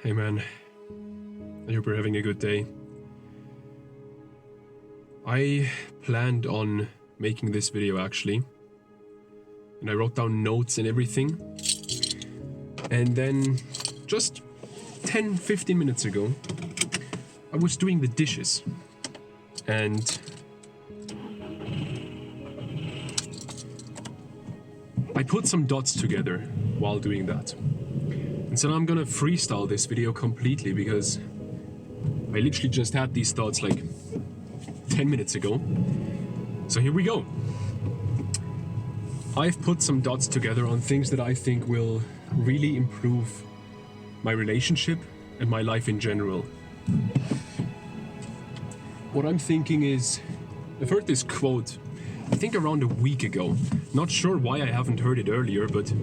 Hey man, I hope you're having a good day. I planned on making this video actually, and I wrote down notes and everything, and then just 10-15 minutes ago I was doing the dishes and I put some dots together while doing that. And so now I'm gonna freestyle this video completely because I literally just had these thoughts like 10 minutes ago. So here we go. I've put some dots together on things that I think will really improve my relationship and my life in general. What I'm thinking is, I've heard this quote, I think around a week ago. Not sure why I haven't heard it earlier, but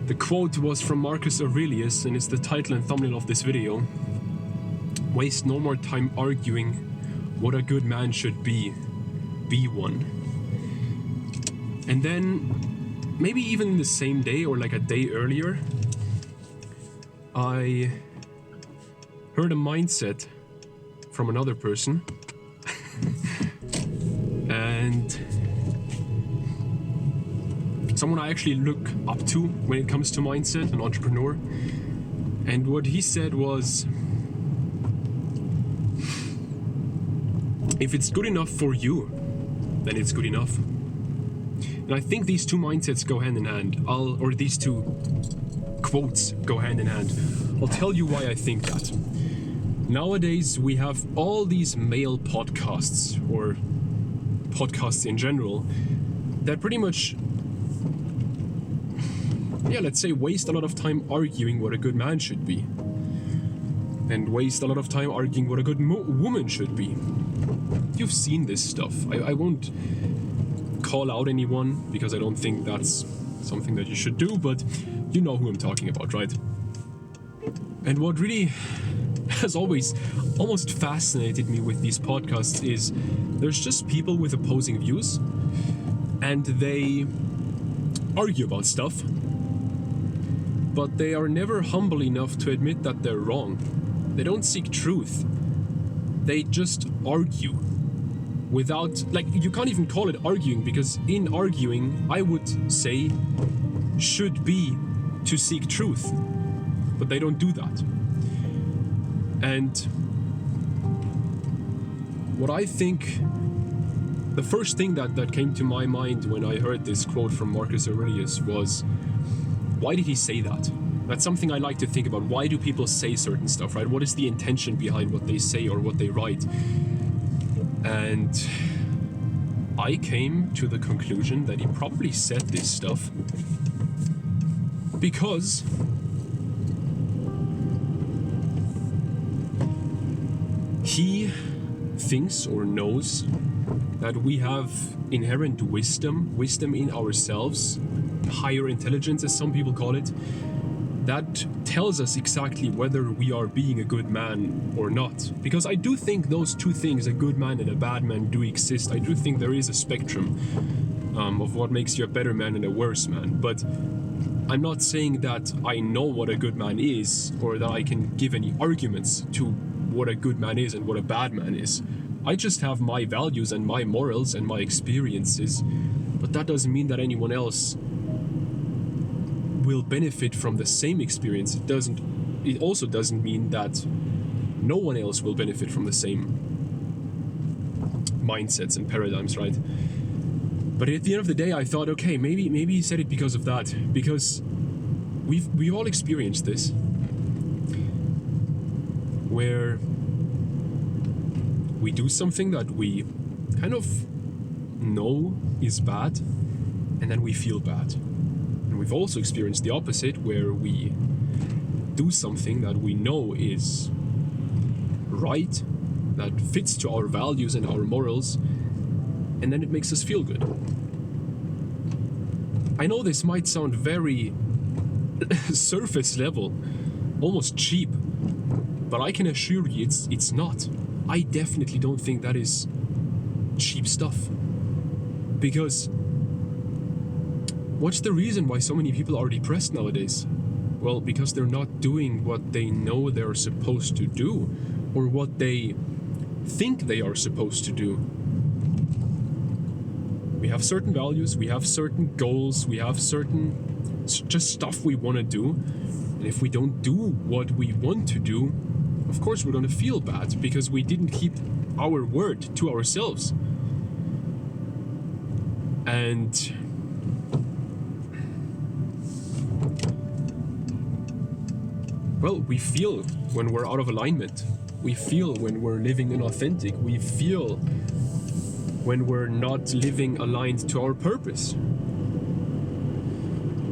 the quote was from Marcus Aurelius, and it's the title and thumbnail of this video. Waste no more time arguing what a good man should be one. And then, maybe even the same day or like a day earlier, I heard a mindset from another person. And someone I actually look up to when it comes to mindset, an entrepreneur. And what he said was, if it's good enough for you, then it's good enough. And I think these two mindsets go hand in hand. Or these two quotes go hand in hand. I'll tell you why I think that. Nowadays, we have all these male podcasts, or podcasts in general, that pretty much, let's say, waste a lot of time arguing what a good man should be. And waste a lot of time arguing what a good woman should be. You've seen this stuff. I won't call out anyone because I don't think that's something that you should do, but you know who I'm talking about, right? And what really has always almost fascinated me with these podcasts is there's just people with opposing views and they argue about stuff, but they are never humble enough to admit that they're wrong. They don't seek truth. They just argue without, like, you can't even call it arguing, because in arguing, I would say, should be to seek truth, but they don't do that. And what I think, the first thing that came to my mind when I heard this quote from Marcus Aurelius was, why did he say that? That's something I like to think about. Why do people say certain stuff, right? What is the intention behind what they say or what they write? And I came to the conclusion that he probably said this stuff because he thinks or knows that we have inherent wisdom in ourselves, higher intelligence as some people call it, that tells us exactly whether we are being a good man or not. Because I do think those two things, a good man and a bad man, do exist. I do think there is a spectrum of what makes you a better man and a worse man. But I'm not saying that I know what a good man is, or that I can give any arguments to what a good man is and what a bad man is. I just have my values and my morals and my experiences, but that doesn't mean that anyone else will benefit from the same experience. It also doesn't mean that no one else will benefit from the same mindsets and paradigms, right? But at the end of the day, I thought, okay, maybe he said it because of that, because we've all experienced this, where we do something that we kind of know is bad, and then we feel bad. And we've also experienced the opposite, where we do something that we know is right, that fits to our values and our morals, and then it makes us feel good. I know this might sound very surface level, almost cheap, but I can assure you it's not. I definitely don't think that is cheap stuff. Because what's the reason why so many people are depressed nowadays? Well, because they're not doing what they know they're supposed to do, or what they think they are supposed to do. We have certain values, we have certain goals, we have certain just stuff we want to do. And if we don't do what we want to do, of course we're going to feel bad because we didn't keep our word to ourselves. And well, we feel when we're out of alignment. We feel when we're living inauthentic. We feel when we're not living aligned to our purpose.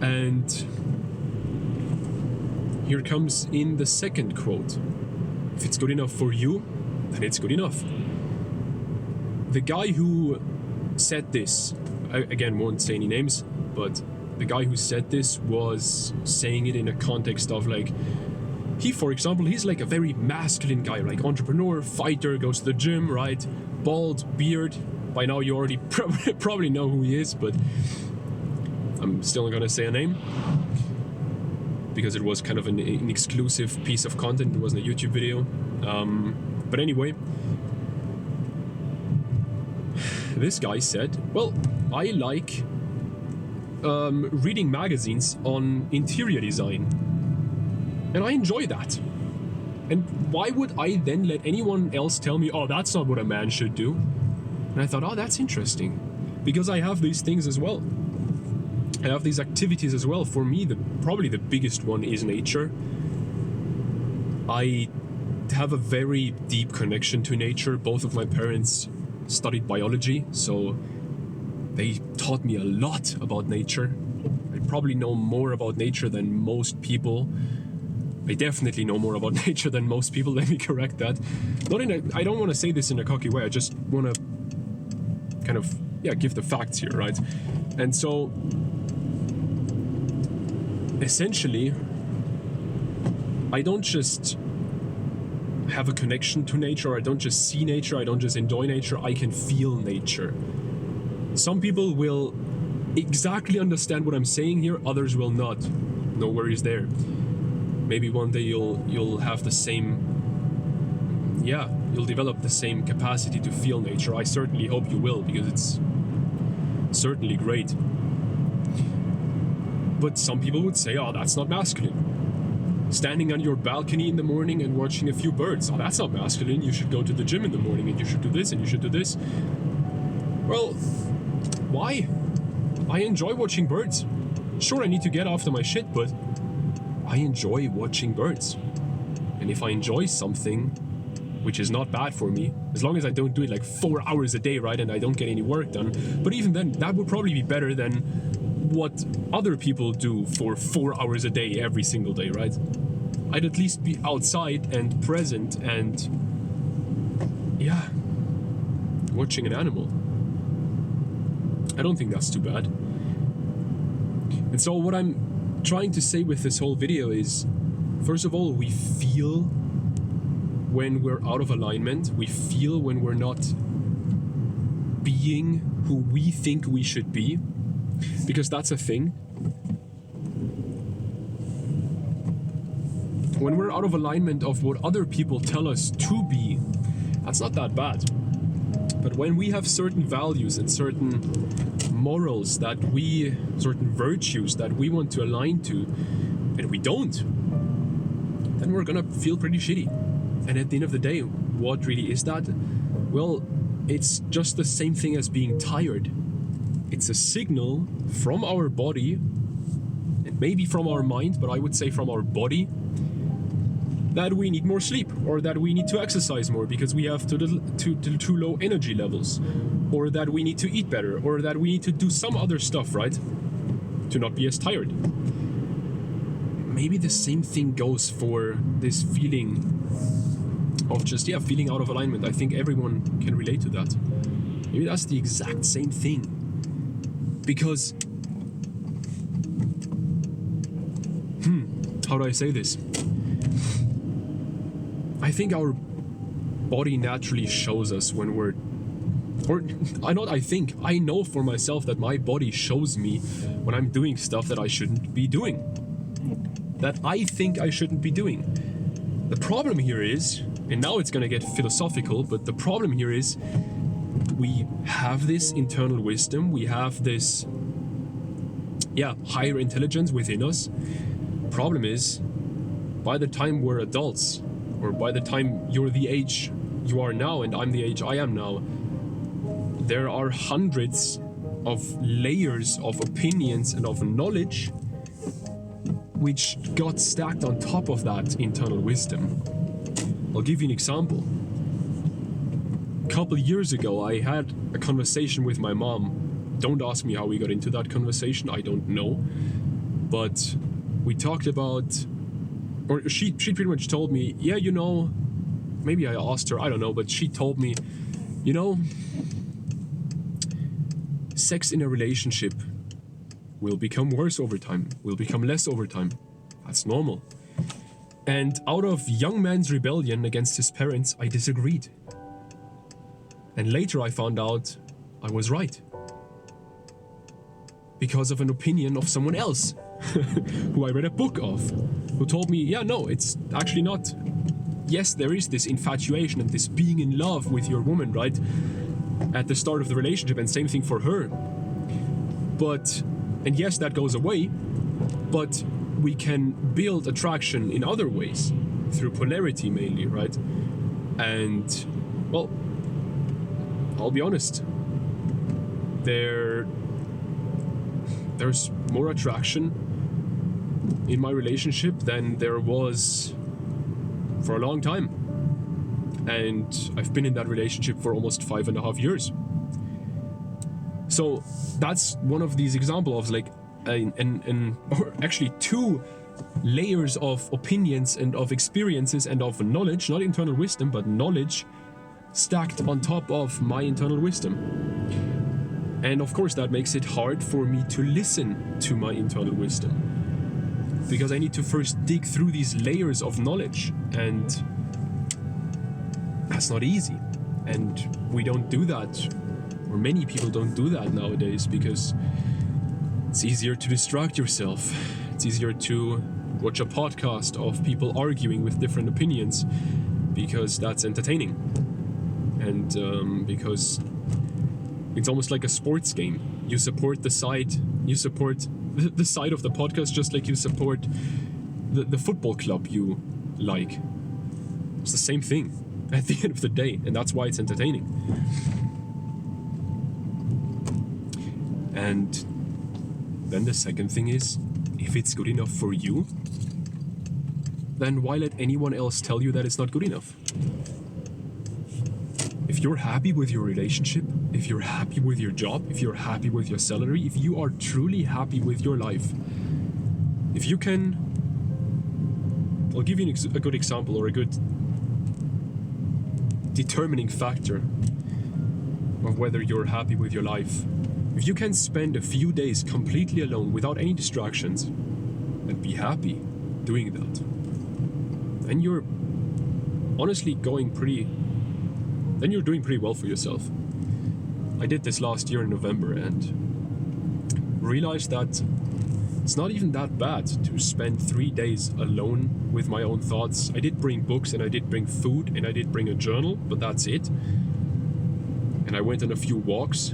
And here comes in the second quote. If it's good enough for you, then it's good enough. The guy who said this, I again won't say any names, but the guy who said this was saying it in a context of like, he, for example, he's like a very masculine guy, like entrepreneur, fighter, goes to the gym, right? Bald, beard. By now you already probably know who he is, but I'm still not gonna say a name because it was kind of an exclusive piece of content. It wasn't a YouTube video. But anyway, this guy said, well, I like reading magazines on interior design. And I enjoy that. And why would I then let anyone else tell me, oh, that's not what a man should do? And I thought, oh, that's interesting. Because I have these things as well. I have these activities as well. For me, probably the biggest one is nature. I have a very deep connection to nature. Both of my parents studied biology, so they taught me a lot about nature. I probably know more about nature than most people. I definitely know more about nature than most people, let me correct that. I don't want to say this in a cocky way, I just want to kind of, give the facts here, right? And so, essentially, I don't just have a connection to nature, I don't just see nature, I don't just enjoy nature, I can feel nature. Some people will exactly understand what I'm saying here, others will not. No worries there. Maybe one day you'll have the same, you'll develop the same capacity to feel nature. I certainly hope you will, because it's certainly great. But some people would say, oh, that's not masculine. Standing on your balcony in the morning and watching a few birds, oh, that's not masculine. You should go to the gym in the morning and you should do this and you should do this. Well, why? I enjoy watching birds. Sure, I need to get after my shit, but I enjoy watching birds. And if I enjoy something, which is not bad for me, as long as I don't do it like 4 hours a day, right, and I don't get any work done, but even then, that would probably be better than what other people do for 4 hours a day every single day, right? I'd at least be outside and present and, watching an animal. I don't think that's too bad. And so what I'm trying to say with this whole video is, first of all, we feel when we're out of alignment. We feel when we're not being who we think we should be, because that's a thing. When we're out of alignment of what other people tell us to be, that's not that bad. But when we have certain values and certain morals certain virtues that we want to align to, and we don't, then we're gonna feel pretty shitty. And at the end of the day, what really is that? Well, it's just the same thing as being tired. It's a signal from our body, and maybe from our mind, but I would say from our body, that we need more sleep, or that we need to exercise more because we have too low energy levels, or that we need to eat better, or that we need to do some other stuff, right, to not be as tired. Maybe the same thing goes for this feeling of just, feeling out of alignment. I think everyone can relate to that. Maybe that's the exact same thing. Because, how do I say this? I think our body naturally shows us when we're, I know for myself that my body shows me when I'm doing stuff that I shouldn't be doing. that I think I shouldn't be doing. The problem here is, and now it's gonna get philosophical, but the problem here is we have this internal wisdom, we have this, higher intelligence within us. Problem is, by the time we're adults, or by the time you're the age you are now and I'm the age I am now, there are hundreds of layers of opinions and of knowledge which got stacked on top of that internal wisdom. I'll give you an example. A couple of years ago, I had a conversation with my mom. Don't ask me how we got into that conversation, I don't know. But we talked about, or she pretty much told me, yeah, you know, maybe I asked her, I don't know, but she told me, you know, sex in a relationship will become worse over time, will become less over time. That's normal. And out of young man's rebellion against his parents, I disagreed. And later I found out I was right. Because of an opinion of someone else, who I read a book of, who told me, yeah, no, it's actually not. Yes, there is this infatuation and this being in love with your woman, right? At the start of the relationship, and same thing for her. But, and yes, that goes away, but we can build attraction in other ways, through polarity mainly, right? And, well, I'll be honest, there's more attraction in my relationship than there was for a long time. And I've been in that relationship for almost 5.5 years. So that's one of these examples of like, or actually 2 layers of opinions and of experiences and of knowledge, not internal wisdom, but knowledge stacked on top of my internal wisdom. And of course that makes it hard for me to listen to my internal wisdom, because I need to first dig through these layers of knowledge, and that's not easy. And we don't do that, or many people don't do that nowadays, because it's easier to distract yourself. It's easier to watch a podcast of people arguing with different opinions, because that's entertaining. And because it's almost like a sports game. You support the side the side of the podcast, just like you support the football club you like. It's the same thing at the end of the day, and that's why it's entertaining. And then the second thing is, if it's good enough for you, then why let anyone else tell you that it's not good enough? If you're happy with your relationship, if you're happy with your job, if you're happy with your salary, if you are truly happy with your life, if you can, I'll give you a good example, or a good determining factor of whether you're happy with your life. If you can spend a few days completely alone without any distractions and be happy doing that, then you're honestly then you're doing pretty well for yourself. I did this last year in November and realized that it's not even that bad to spend 3 days alone with my own thoughts. I did bring books, and I did bring food, and I did bring a journal, but that's it. And I went on a few walks,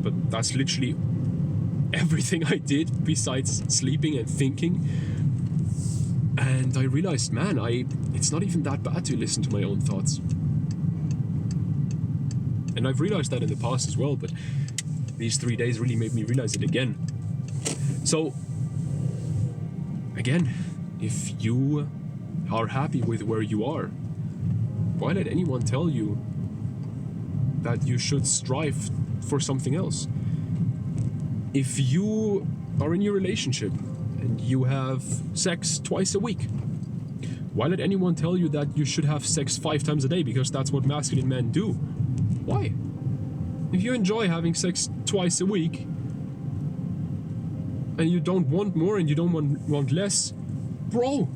but that's literally everything I did besides sleeping and thinking. And I realized, man, it's not even that bad to listen to my own thoughts. And I've realized that in the past as well, but these 3 days really made me realize it again. So, again, if you are happy with where you are, why let anyone tell you that you should strive for something else? If you are in your relationship and you have sex twice a week, why let anyone tell you that you should have sex 5 times a day because that's what masculine men do? Why? If you enjoy having sex twice a week and you don't want more and you don't want less, bro,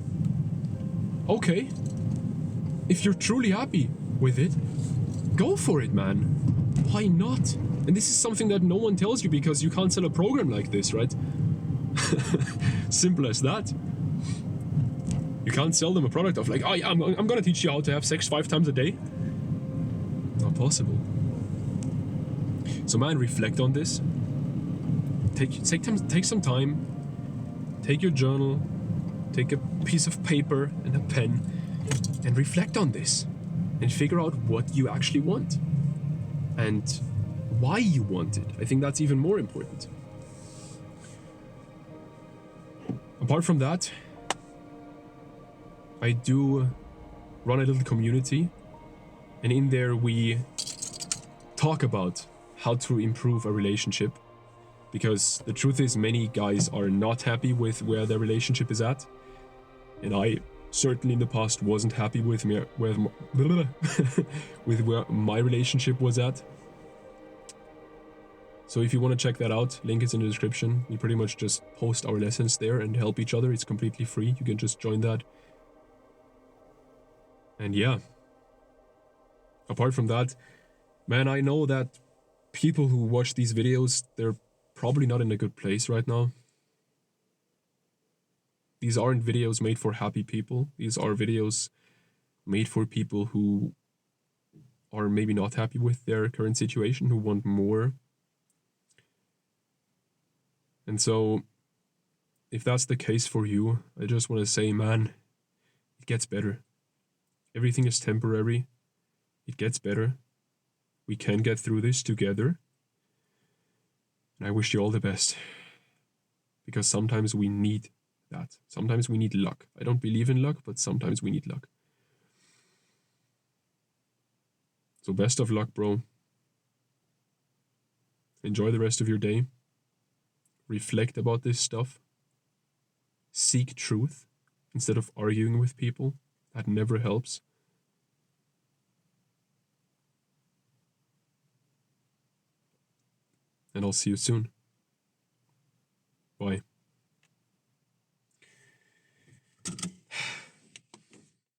okay. If you're truly happy with it, go for it, man. Why not? And this is something that no one tells you because you can't sell a program like this, right? Simple as that. You can't sell them a product of like, oh yeah, I'm gonna teach you how to have sex 5 times a day. Not possible. So man, reflect on this. Take some time. Take your journal. Take a piece of paper and a pen and reflect on this. And figure out what you actually want. And why you want it. I think that's even more important. Apart from that, I do run a little community, and in there we talk about how to improve a relationship, because the truth is many guys are not happy with where their relationship is at, and I certainly in the past wasn't happy with where my relationship was at. So if you want to check that out, link is in the description. We pretty much just post our lessons there and help each other. It's completely free. You can just join that. And yeah. Apart from that, man, I know that people who watch these videos, they're probably not in a good place right now. These aren't videos made for happy people. These are videos made for people who are maybe not happy with their current situation, who want more. And so, if that's the case for you, I just want to say, man, it gets better. Everything is temporary. It gets better. We can get through this together. And I wish you all the best. Because sometimes we need that. Sometimes we need luck. I don't believe in luck, but sometimes we need luck. So best of luck, bro. Enjoy the rest of your day. Reflect about this stuff. Seek truth instead of arguing with people. That never helps. And I'll see you soon.